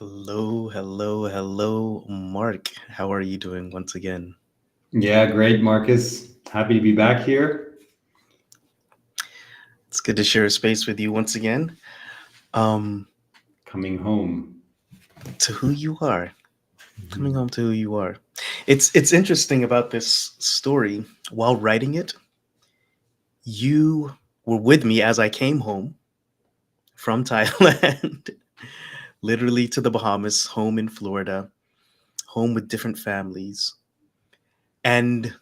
Hello, hello, hello, Mark. How are you doing once again? Yeah, great, Marcus. Happy to be back here. It's good to share a space with you once again. Um, Coming home. to who you are, coming Mhm. home to who you are. It's interesting about this story. While writing it, you were with me as I came home from Thailand, literally to the Bahamas, home in Florida, home with different families. And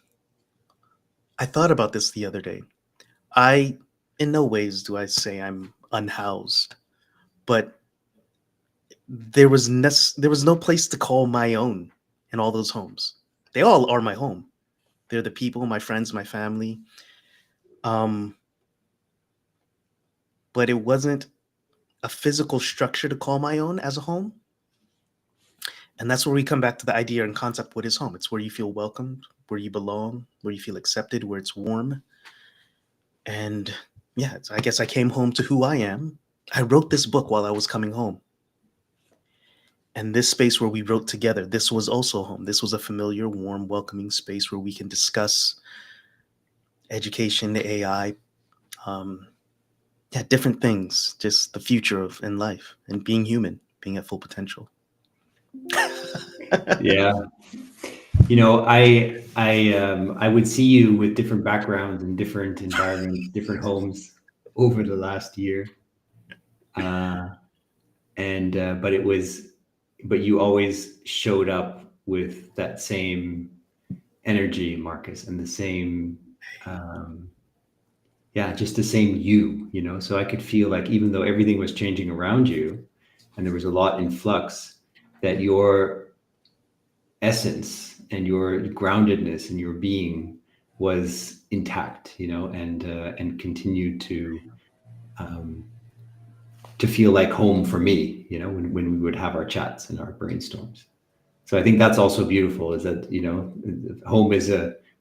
I thought about this the other day. I, in no ways do I say I'm unhoused, but there was no place to call my own in all those homes. They all are my home. They're the people, my friends, my family. Um, but it wasn't a physical structure to call my own as a home. And that's where we come back to the idea and concept: what is home? It's where you feel welcomed, where you belong, where you feel accepted, where it's warm. And yeah, I guess I came home to who I am. I wrote this book while I was coming home. And this space where we wrote together, this was also home. This was a familiar, warm, welcoming space where we can discuss education, AI, um, yeah, different things, just the future of in life and being human, being at full potential. Yeah, I would see you with different backgrounds and different environments, different homes over the last year, uh, and but you always showed up with that same energy, Marcus, and the same, um, yeah, just the same you. So I could feel like even though everything was changing around you, and there was a lot in flux, that your essence and your groundedness and your being was intact, and continued um, to feel like home for me, when we would have our chats and our brainstorms. So I think that's also beautiful, is that, home is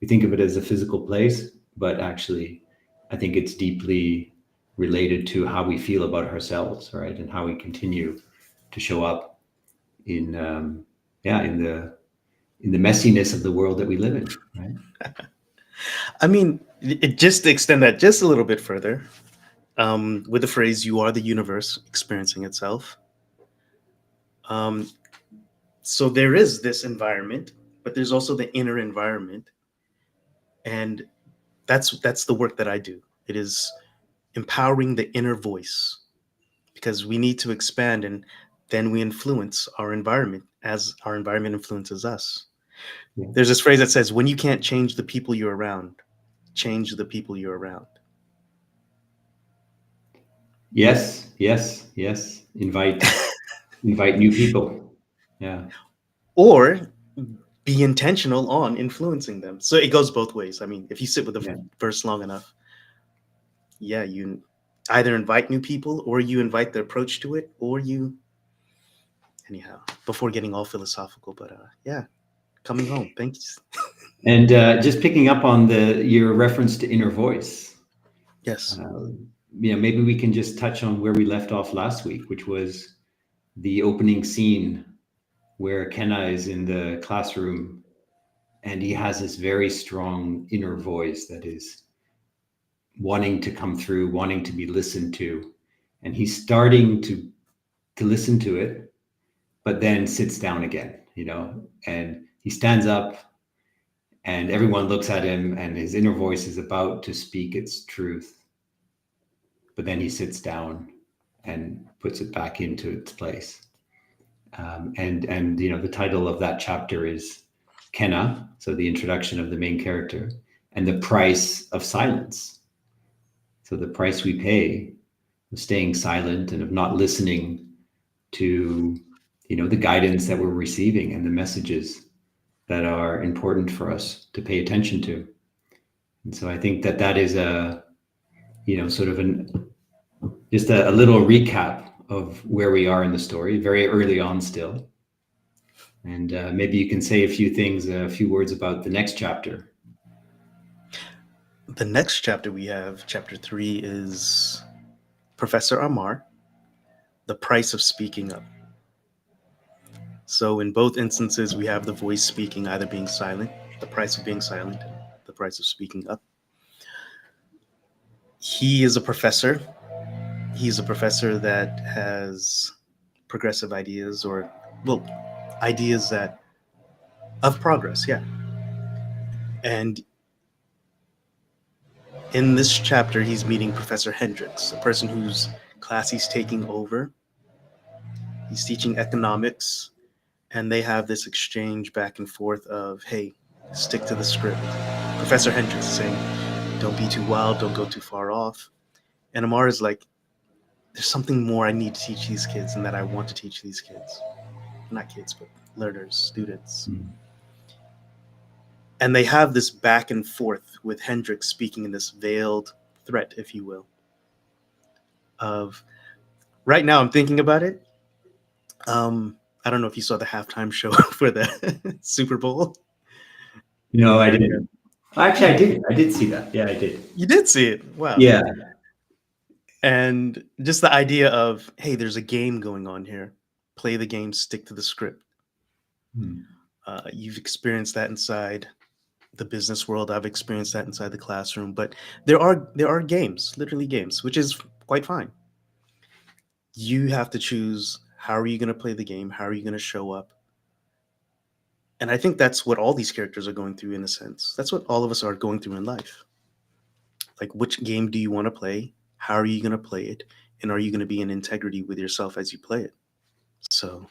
we think of it as a physical place, but actually I think it's deeply related to how we feel about ourselves, right? And how we continue to show up in, yeah, in the messiness of the world that we live in, right? I mean, just to extend that just a little bit further, with the phrase "you are the universe experiencing itself." Um, so there is this environment, but there's also the inner environment, and that's the work that I do. It is empowering the inner voice because we need to expand, and then we influence our environment as our environment influences us. Yeah. There's this phrase that says, when you can't change the people you're around, change the people you're around. Yes, yes, yes. Invite new people. Yeah. Or be intentional on influencing them. So it goes both ways. I mean, if you sit with the Yeah. verse long enough, yeah, you either invite new people or you invite the approach to it, or you, anyhow, before getting all philosophical, but yeah, coming home. Thanks. And just picking up on your reference to inner voice, Yes. uh, maybe we can just touch on where we left off last week, which was the opening scene where Kenna is in the classroom and he has this very strong inner voice that is wanting to come through, wanting to be listened to. And he's starting to listen to it, but then sits down again, and he stands up and everyone looks at him and his inner voice is about to speak its truth, but then he sits down and puts it back into its place. And the title of that chapter is Kenna, so the introduction of the main character, and the price of silence. So the price we pay of staying silent and of not listening to the guidance that we're receiving and the messages that are important for us to pay attention to. And so I think that is a sort of just a little recap of where we are in the story, very early on still. And maybe you can say a few words about the next chapter. The next chapter we have, chapter 3, is Professor Amar, The Price of Speaking Up. So in both instances, we have the voice speaking, either being silent, the price of being silent, and the price of speaking up. He is a professor. He's a professor that has progressive ideas, or, well, ideas that of progress, yeah. And in this chapter, he's meeting Professor Hendricks, a person whose class he's taking over. He's teaching economics, and they have this exchange back and forth of, hey, stick to the script. Professor Hendricks is saying, don't be too wild, don't go too far off. And Amar is like, there's something more I need to teach these kids and that I want to teach these kids. Not kids, but learners, students. And they have this back and forth with Hendricks speaking in this veiled threat, if you will, of, right now I'm thinking about it. I don't know if you saw the halftime show for the Super Bowl. No, I didn't. Actually, I did. I did see that. Yeah, I did. You did see it. Wow. Yeah. And just the idea of, hey, there's a game going on here. Play the game, stick to the script. You've experienced that inside the business world. I've experienced that inside the classroom. But there are games, literally games, which is quite fine. You have to choose, how are you going to play the game? How are you going to show up? And I think that's what all these characters are going through, in a sense. That's what all of us are going through in life. Like, which game do you want to play? How are you going to play it? And are you going to be in integrity with yourself as you play it? So,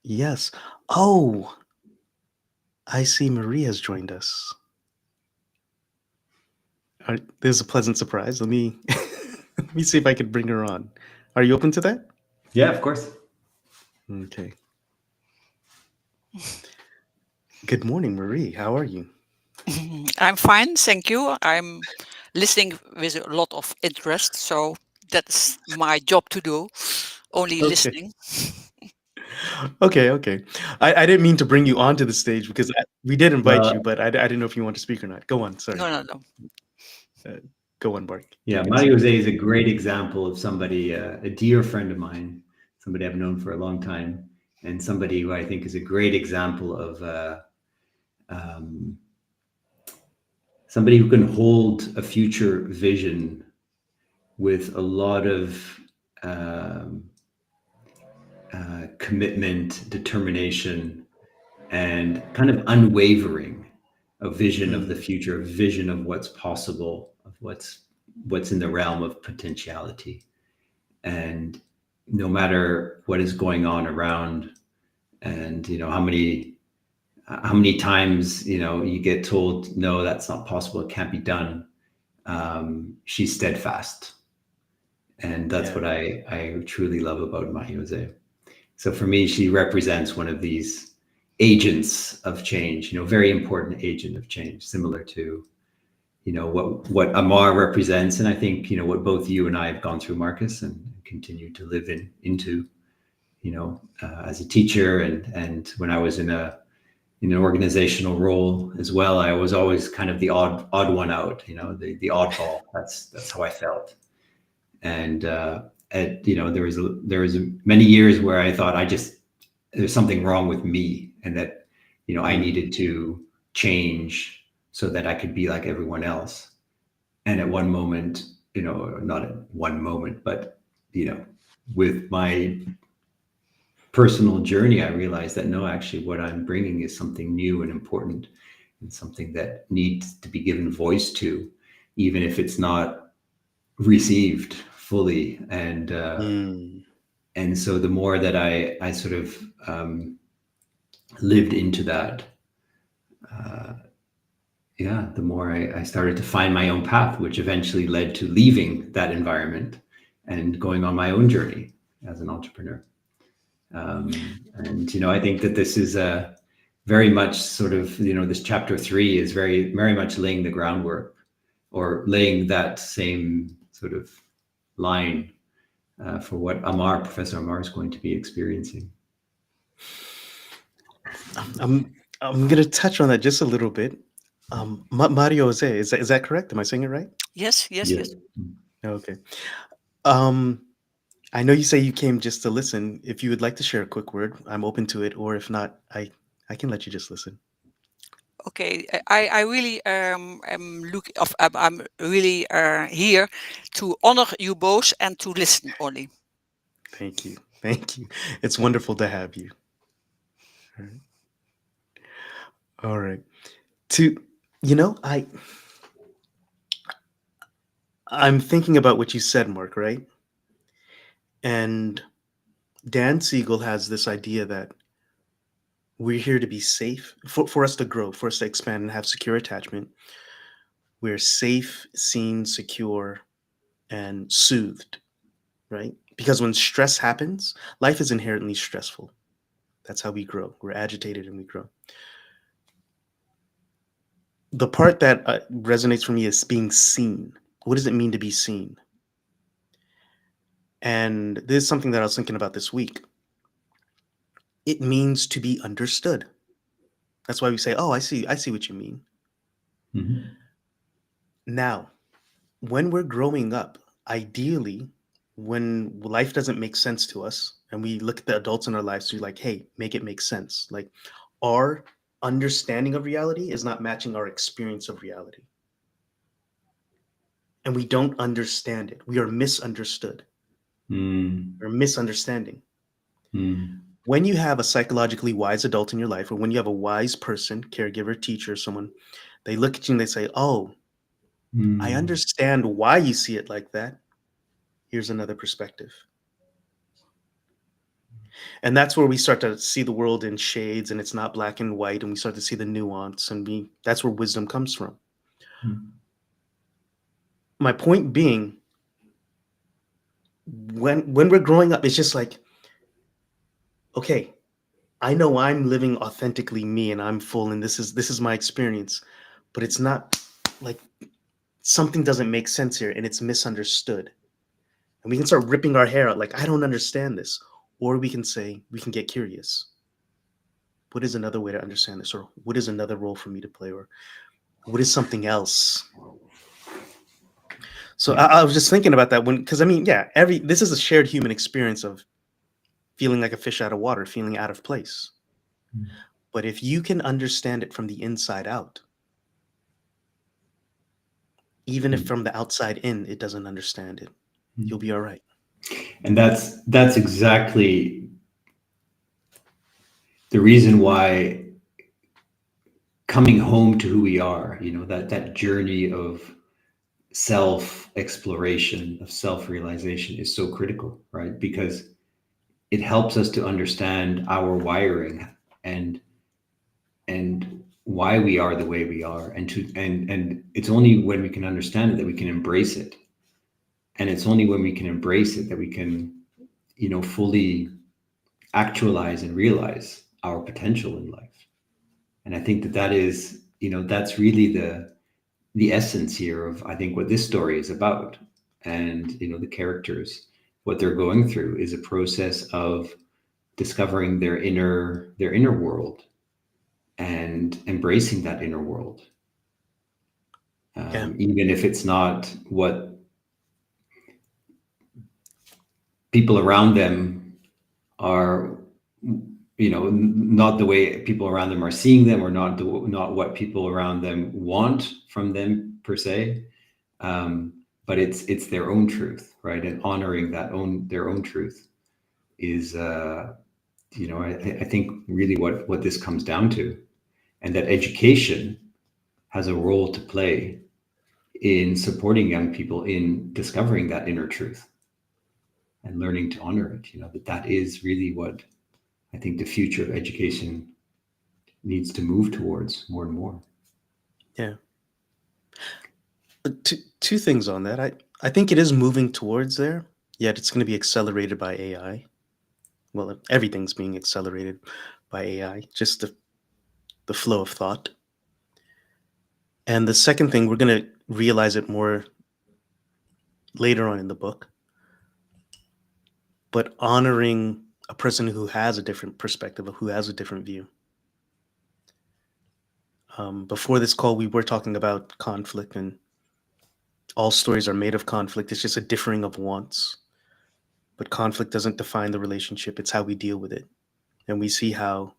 yes. Oh, I see Marie has joined us. There's a pleasant surprise. Let me let me see if I can bring her on. Are you open to that? Yeah, of course. Okay. Good morning, Marie. How are you? I'm fine, thank you. I'm listening with a lot of interest, so that's my job to do, only Okay. listening. Okay. I didn't mean to bring you onto the stage because we did invite Well, you, but I didn't know if you want to speak or not. Go on. Sorry. No. Go on, Bark. yeah, Mario Jose is a great example of somebody, a dear friend of mine, somebody I've known for a long time, and somebody who I think is a great example of somebody who can hold a future vision with a lot of commitment, determination, and kind of unwavering a vision of the future, a vision of what's possible, of what's in the realm of potentiality. And no matter what is going on around, and how many times you get told, no, that's not possible, it can't be done, she's steadfast. And that's what I truly love about Mahi Jose. So for me, she represents one of these agents of change, very important agent of change, similar to, what Amar represents. And I think, what both you and I have gone through, Marcus, and continue to live into, as a teacher. And when I was in an organizational role as well, I was always kind of the odd one out, the oddball. That's how I felt. And, there was many years where I thought there's something wrong with me, and that, I needed to change so that I could be like everyone else. And at one moment, not at one moment, but, with my personal journey, I realized that no, actually what I'm bringing is something new and important, and something that needs to be given voice to, even if it's not received fully. And so the more that I sort of lived into that, the more I started to find my own path, which eventually led to leaving that environment and going on my own journey as an entrepreneur. And I think that this is very much sort of, this chapter 3 is very, very much laying the groundwork, or laying that same sort of line for what Professor Amar is going to be experiencing. I'm going to touch on that just a little bit. Mario Jose, is that correct? Am I saying it right? Yes. Okay. I know you say you came just to listen. If you would like to share a quick word, I'm open to it. Or if not, I can let you just listen. Okay, I really am I'm really here to honor you both and to listen only. Thank you. Thank you. It's wonderful to have you. All right. All right. To you know, I'm thinking about what you said, Mark, right? And Dan Siegel has this idea that we're here to be safe, for us to grow, for us to expand and have secure attachment. We're safe, seen, secure, and soothed, right? Because when stress happens, life is inherently stressful. That's how we grow. We're agitated and we grow. The part that resonates for me is being seen. What does it mean to be seen? And this is something that I was thinking about this week. It means to be understood. That's why we say, "Oh, I see what you mean." Mhm. Now, when we're growing up, ideally, when life doesn't make sense to us and we look at the adults in our lives, we're like, hey, make it make sense. Like our understanding of reality is not matching our experience of reality. And we don't understand it. We are misunderstood Mm. or misunderstanding. Mm. When you have a psychologically wise adult in your life, or when you have a wise person, caregiver, teacher, someone, they look at you and they say, oh, I Mm. understand why you see it like that. Here's another perspective. And that's where we start to see the world in shades and it's not black and white and we start to see the nuance and that's where wisdom comes from. Mm. My point being, when we're growing up, it's just like, okay, I know I'm living authentically me and I'm full and this is my experience, but it's not like something doesn't make sense here and it's misunderstood. And we can start ripping our hair out like I don't understand this. Or we can say, we can get curious. What is another way to understand this? Or what is another role for me to play? Or what is something else? So Yeah. I was just thinking about that because I mean, yeah, this is a shared human experience of feeling like a fish out of water, feeling out of place. Mm. But if you can understand it from the inside out, even if Mm. from the outside in it doesn't understand it, you'll be all right. And that's exactly the reason why coming home to who we are, that journey of self exploration, of self realization is so critical, right? Because it helps us to understand our wiring and why we are the way we are, and it's only when we can understand it that we can embrace it, and it's only when we can embrace it that we can fully actualize and realize our potential in life. And I think that is that's really the essence here of, I think, what this story is about. And the characters, what they're going through is a process of discovering their inner world and embracing that inner world, Yeah. even if it's not what people around them are, not the way people around them are seeing them, or not what people around them want from them per se. But it's their own truth, right? And honoring their own truth is, I think really what this comes down to, and that education has a role to play in supporting young people in discovering that inner truth and learning to honor it. That is really what I think the future of education needs to move towards more and more. Yeah. Two things on that. I think it is moving towards there, yet it's going to be accelerated by AI. Well, everything's being accelerated by AI, just the flow of thought. And the second thing, we're going to realize it more later on in the book, but honoring a person who has a different perspective, who has a different view. Before this call, we were talking about conflict, and all stories are made of conflict. It's just a differing of wants. But conflict doesn't define the relationship. It's how we deal with it. And we see how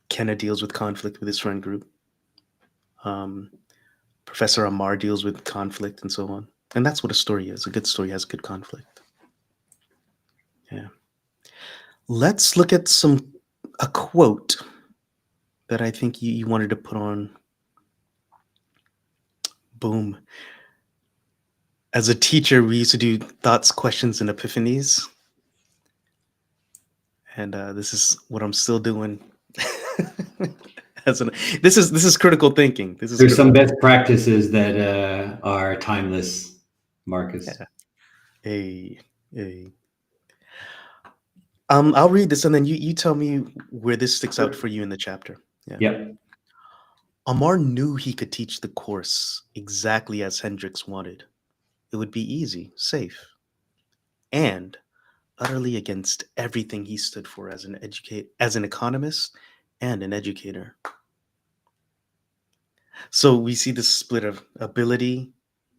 Kenna deals with conflict with his friend group. Professor Amar deals with conflict and so on. And that's what a story is. A good story has good conflict. Yeah. Let's look at a quote that I think you wanted to put on. Boom. As a teacher, we used to do thoughts, questions, and epiphanies. And this is what I'm still doing. This is critical thinking. There's some best practices that are timeless, Marcus. Yeah. I'll read this and then you tell me where this sticks out for you in the chapter. Yeah. Yep. Amar knew he could teach the course exactly as Hendricks wanted. It would be easy, safe, and utterly against everything he stood for as an economist and an educator. So we see this split of ability,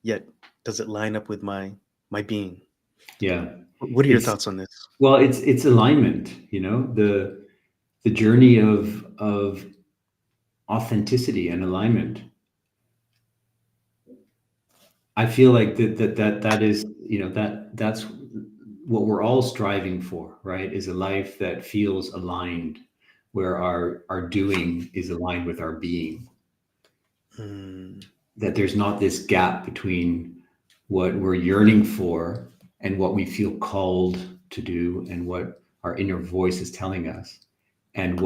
yet does it line up with my being? Yeah. What are your thoughts on this? Well, it's alignment, the journey of authenticity and alignment. I feel like that is, that's what we're all striving for, right? Is a life that feels aligned, where our doing is aligned with our being. That there's not this gap between what we're yearning for and what we feel called to do and what our inner voice is telling us and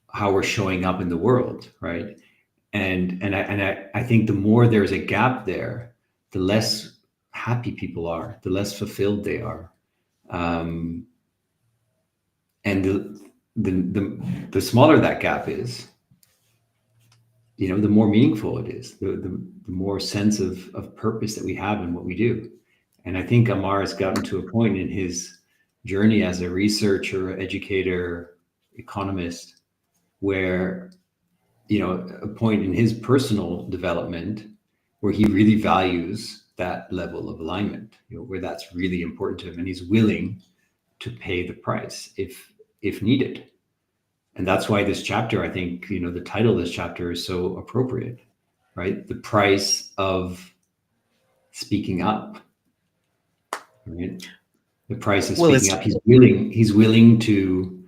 how we're showing up in the world, right? And I think the more there's a gap there, the less happy people are, the less fulfilled they are. And the smaller that gap is, the more meaningful it is, the more sense of purpose that we have in what we do. And I think Amar has gotten to a point in his journey as a researcher, educator, economist, where, a point in his personal development where he really values that level of alignment, where that's really important to him, and he's willing to pay the price if needed. And that's why this chapter, I think, the title of this chapter is so appropriate, right? The price of speaking up, right? The price of speaking up. He's willing to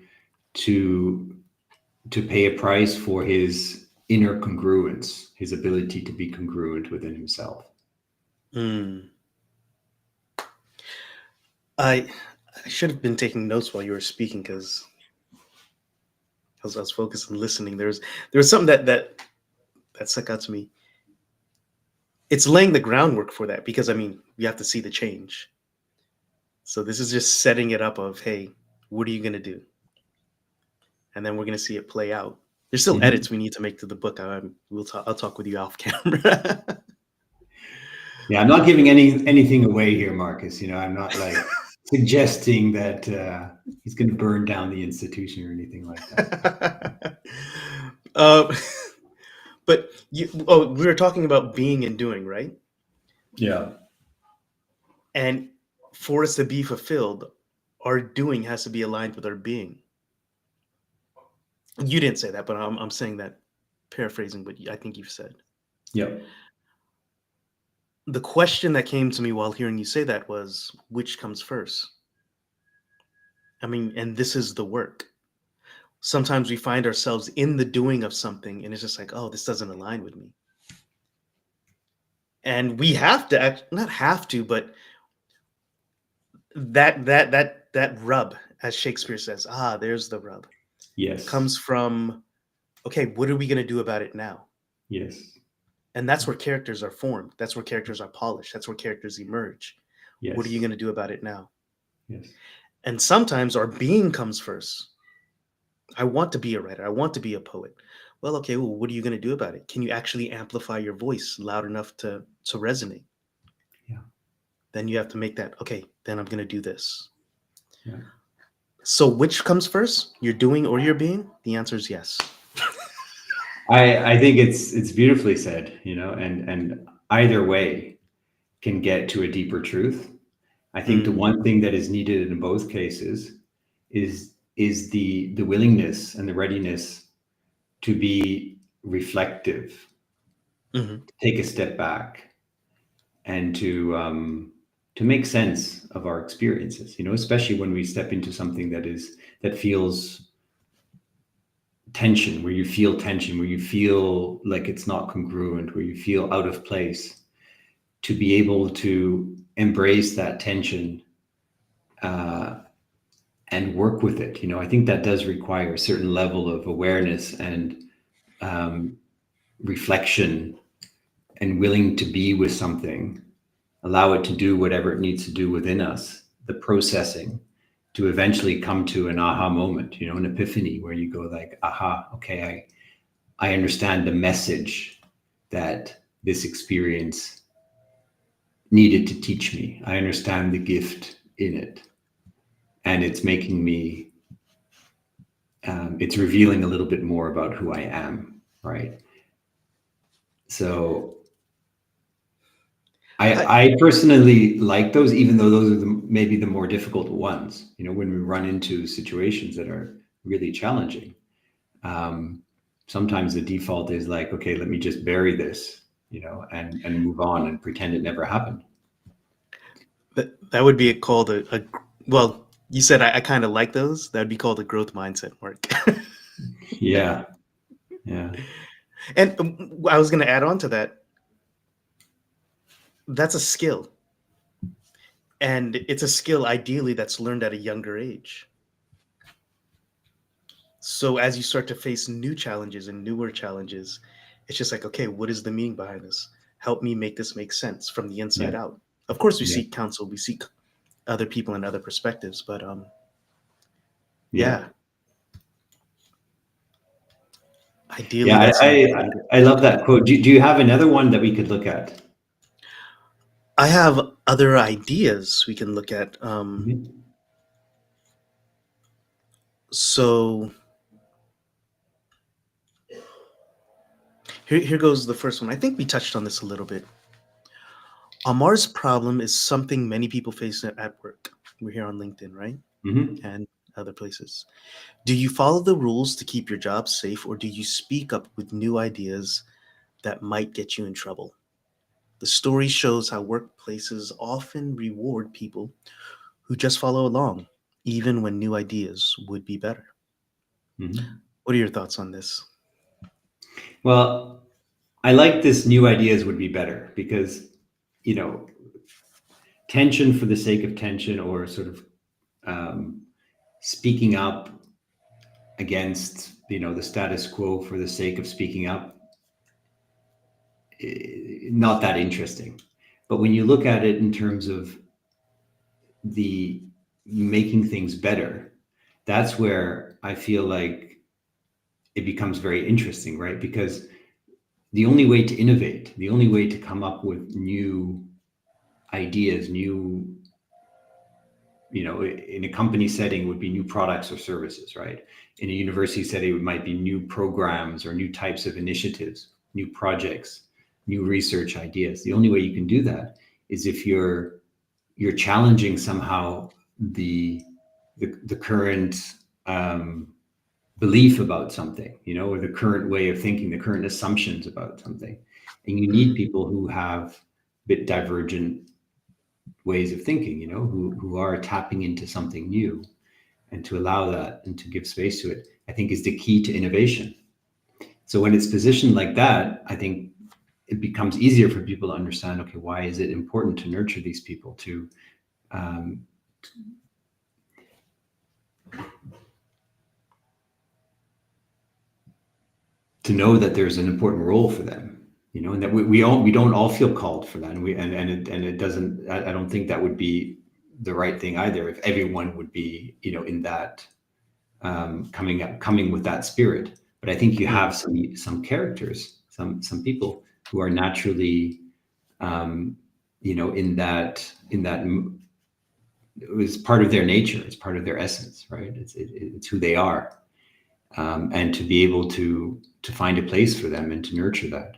pay a price for his inner congruence, his ability to be congruent within himself. I should have been taking notes while you were speaking because I was focused on listening. There was something that stuck out to me. It's laying the groundwork for that because we have to see the change. So this is just setting it up of, hey, what are you going to do? And then we're going to see it play out. There's still edits we need to make to the book. I'll talk with you off camera. Yeah, I'm not giving anything away here, Marcus. I'm not like suggesting that he's going to burn down the institution or anything like that. But we were talking about being and doing, right? Yeah. And for us to be fulfilled, our doing has to be aligned with our being. You didn't say that, but I'm saying that, paraphrasing what I think you've said. Yep. The question that came to me while hearing you say that was, which comes first? And this is the work. Sometimes we find ourselves in the doing of something and it's just like, oh, this doesn't align with me. And we have to not have to, but that rub, as Shakespeare says, there's the rub. Yes. Comes from, okay, what are we going to do about it now? Yes. And that's where characters are formed. That's where characters are polished. That's where characters emerge. Yes. What are you going to do about it now? Yes. And sometimes our being comes first. I want to be a writer. I want to be a poet. Well, okay, what are you going to do about it? Can you actually amplify your voice loud enough to resonate? Yeah. Then you have to make that, okay, then I'm going to do this. Yeah. So which comes first, your doing or your being? The answer is yes. I think it's beautifully said, and either way can get to a deeper truth. I think the one thing that is needed in both cases is the willingness and the readiness to be reflective, take a step back, and to make sense of our experiences, especially when we step into something that feels tension, where you feel tension, where you feel like it's not congruent, where you feel out of place, to be able to embrace that tension and work with it. I think that does require a certain level of awareness and reflection, and willing to be with something, allow it to do whatever it needs to do within us, the processing, to eventually come to an aha moment, an epiphany, where you go like, aha, okay, I understand the message that this experience needed to teach me. I understand the gift in it. And it's making me, it's revealing a little bit more about who I am, right? So I personally like those, even though those are maybe the more difficult ones, when we run into situations that are really challenging. Sometimes the default is like, okay, let me just bury this, and move on and pretend it never happened. That would be called well, you said I kind of like those. That would be called a growth mindset, Mark. Yeah. And I was going to add on to that. That's a skill. And it's a skill, ideally, that's learned at a younger age. So as you start to face new challenges and newer challenges, it's just like, okay, what is the meaning behind this? Help me make this make sense from the inside out. Of course, we seek counsel, we seek other people and other perspectives, but ideally, I love that quote. Do you have another one that we could look at? I have other ideas we can look at. So here goes the first one. I think we touched on this a little bit. Amar's problem is something many people face at work. We're here on LinkedIn, right? And other places. Do you follow the rules to keep your job safe, or do you speak up with new ideas that might get you in trouble? The story shows how workplaces often reward people who just follow along, even when new ideas would be better. What are your thoughts on this? Well, I like this new ideas would be better, because, tension for the sake of tension, or sort of speaking up against, the status quo for the sake of speaking up, not that interesting. But when you look at it in terms of the making things better, that's where I feel like it becomes very interesting, right? Because the only way to innovate, the only way to come up with new ideas, in a company setting would be new products or services, right? In a university setting, it might be new programs or new types of initiatives, new projects, new research ideas. The only way you can do that is if you're challenging somehow the current belief about something, or the current way of thinking, the current assumptions about something. And you need people who have a bit divergent ways of thinking, who are tapping into something new, and to allow that and to give space to it, I think, is the key to innovation. So when it's positioned like that, I think it becomes easier for people to understand, okay, why is it important to nurture these people, to know that there's an important role for them, and that we don't all feel called for that, and it doesn't. I don't think that would be the right thing either, if everyone would be, in that coming with that spirit. But I think you have some characters, some people who are naturally, in that it was part of their nature, it's part of their essence, right? It's who they are. And to be able to find a place for them and to nurture that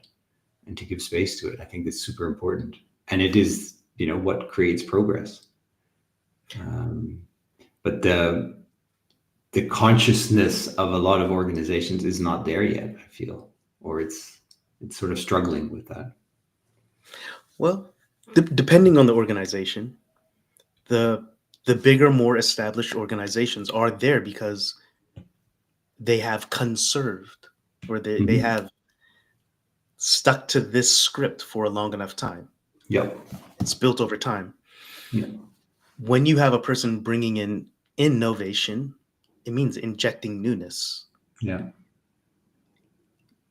and to give space to it, I think that's super important. And it is, what creates progress. But the consciousness of a lot of organizations is not there yet, I feel, or it's sort of struggling with that. Well, depending on the organization, the bigger, more established organizations are there because they have conserved, or they Mhm. have stuck to this script for a long enough time. Yep. It's built over time. Yeah. When you have a person bringing in innovation, it means injecting newness. Yeah.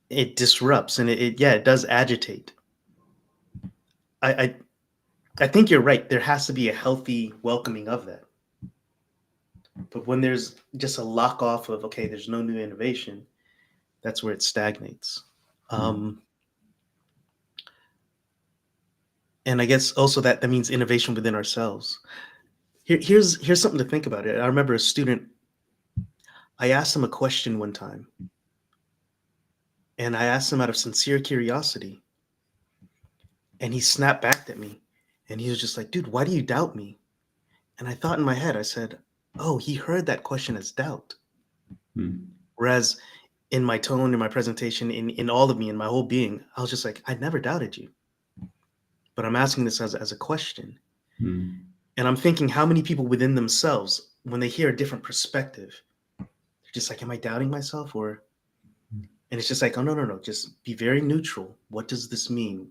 It disrupts, and it does agitate. I think you're right. There has to be a healthy welcoming of that. But when there's just a lock off of, okay, there's no new innovation, that's where it stagnates. And I guess also that means innovation within ourselves. Here's something to think about. I remember a student, I asked him a question one time, and I asked him out of sincere curiosity, and he snapped back at me, and he was just like, dude, why do you doubt me? And I thought in my head, I said, oh, he heard that question as doubt. Whereas in my tone, in my presentation, in all of me, in my whole being, I was just like, I never doubted you. But I'm asking this as a question. And I'm thinking how many people within themselves, when they hear a different perspective, they're just like, am I doubting myself? And it's just like, oh, no. Just be very neutral. What does this mean?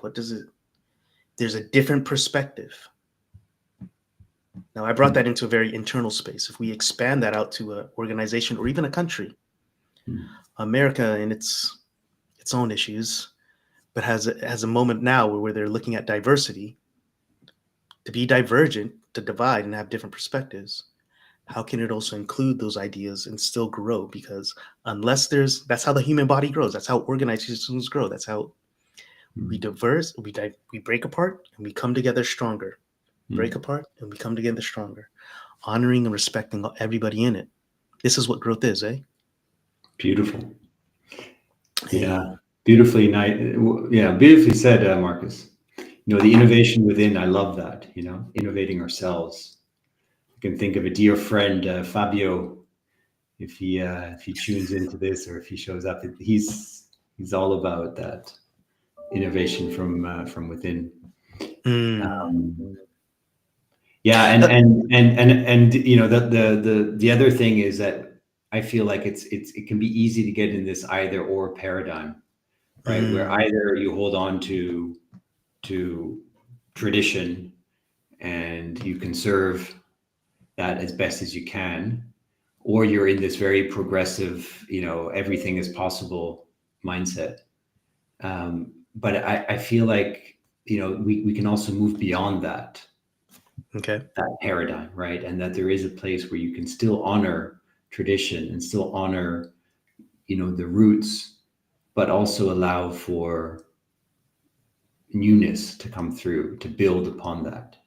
There's a different perspective. Now, I brought that into a very internal space. If we expand that out to an organization or even a country, America in its own issues, but has a moment now where they're looking at diversity, to be divergent, to divide and have different perspectives. How can it also include those ideas and still grow? Because that's how the human body grows. That's how organizations grow. That's how we break apart and we come together stronger. Break apart and we come together stronger, honoring and respecting everybody in it. This is what growth is, eh? Beautiful. Yeah, beautifully nice. Yeah, beautifully said, Marcus. The innovation within, I love that, innovating ourselves. I can think of a dear friend, Fabio, if he tunes into this or if he shows up, he's all about that innovation from within. Yeah, and the other thing is that I feel like it can be easy to get in this either or paradigm, right? Where either you hold on to tradition and you conserve that as best as you can, or you're in this very progressive, everything is possible mindset. But I feel like, we can also move beyond that. Okay. That paradigm, right? And that there is a place where you can still honor tradition and still honor, the roots, but also allow for newness to come through, to build upon that.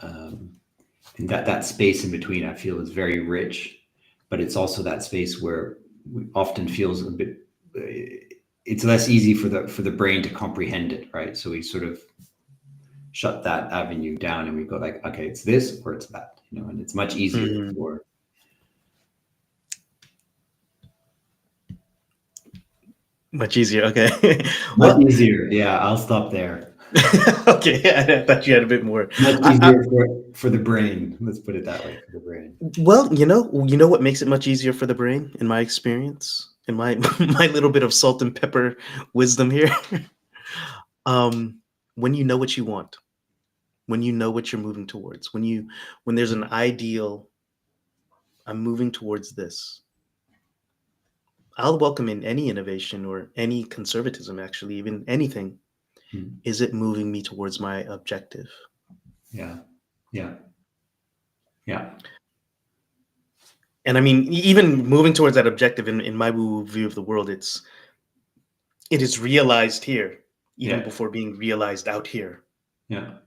And that space in between, I feel, is very rich, but it's also that space where we often feels a bit, it's less easy for the brain to comprehend it, right? So we sort of shut that avenue down and we go like, okay, it's this or it's that, and it's much easier for. Much easier. Okay. Much easier. Yeah, I'll stop there. Okay. I thought you had a bit more. Much easier for the brain. Let's put it that way, for the brain. Well, you know what makes it much easier for the brain, in my experience, in my my little bit of salt and pepper wisdom here. When you know what you want, when you know what you're moving towards, when there's an ideal, I'm moving towards this. I'll welcome in any innovation or any conservatism, actually, even anything. Is it moving me towards my objective? Yeah. And I mean, even moving towards that objective in my view of the world, it is realized here, even before being realized out here. Yeah.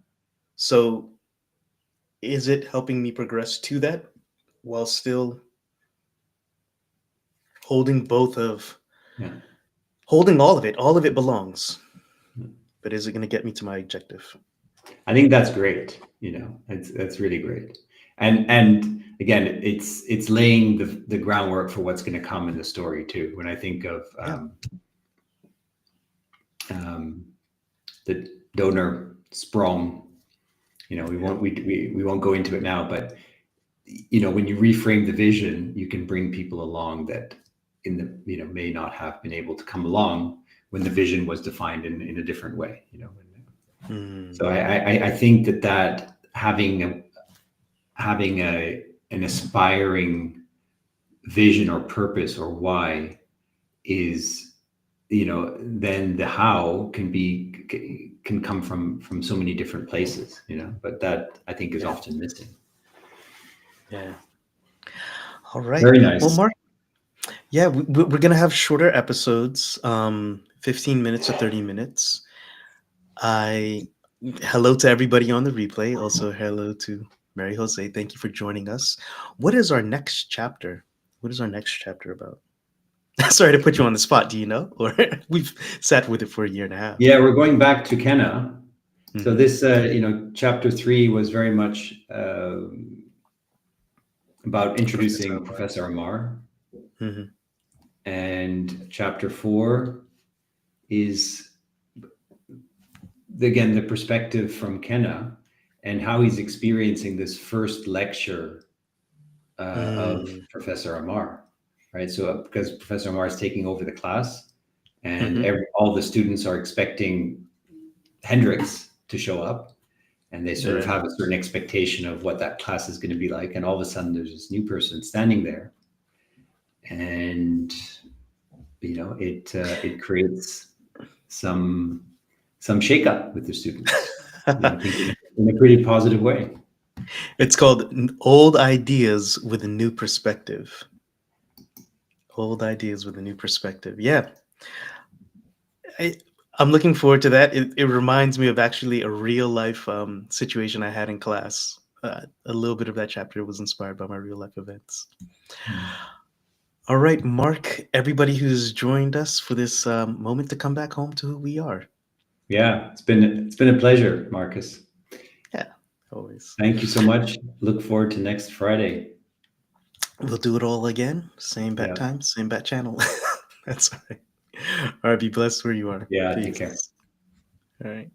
So is it helping me progress to that while still holding holding all of it? All of it belongs. But is it going to get me to my objective? I think that's great. That's really great. and again, it's laying the groundwork for what's going to come in the story too. When I think of the donor Sprong, we won't go into it now, but when you reframe the vision, you can bring people along that may not have been able to come along when the vision was defined in a different way. So I think that having an aspiring vision or purpose or why is, then the how can come from so many different places, but that I think is often missing. Yeah. All right. Very nice. Well, Mark, yeah, we're going to have shorter episodes, 15 minutes or 30 minutes. Hello to everybody on the replay. Also, hello to Mary Jose. Thank you for joining us. What is our next chapter? What is our next chapter about? Sorry to put you on the spot. Do you know? Or we've sat with it for a year and a half. Yeah, we're going back to Kenna. So this, chapter 3 was very much about introducing Professor Amar. Mm-hmm. And chapter 4 is, again, the perspective from Kenna and how he's experiencing this first lecture of Professor Amar, right? So because Professor Amar is taking over the class, and all the students are expecting Hendricks to show up, and they sort of have a certain expectation of what that class is going to be like, and all of a sudden there's this new person standing there, and it creates some shakeup with the students in a pretty positive way. It's called Old Ideas with a New Perspective. Old Ideas with a New Perspective. Yeah. I'm looking forward to that. It reminds me of actually a real life situation I had in class. A little bit of that chapter was inspired by my real life events. All right, Mark, everybody who's joined us for this moment to come back home to who we are. Yeah, it's been a pleasure, Marcus. Yeah, always. Thank you so much. Look forward to next Friday. We'll do it all again. Same bat time, same bat channel. That's all right. All right, be blessed where you are. Yeah, Peace. take care. All right.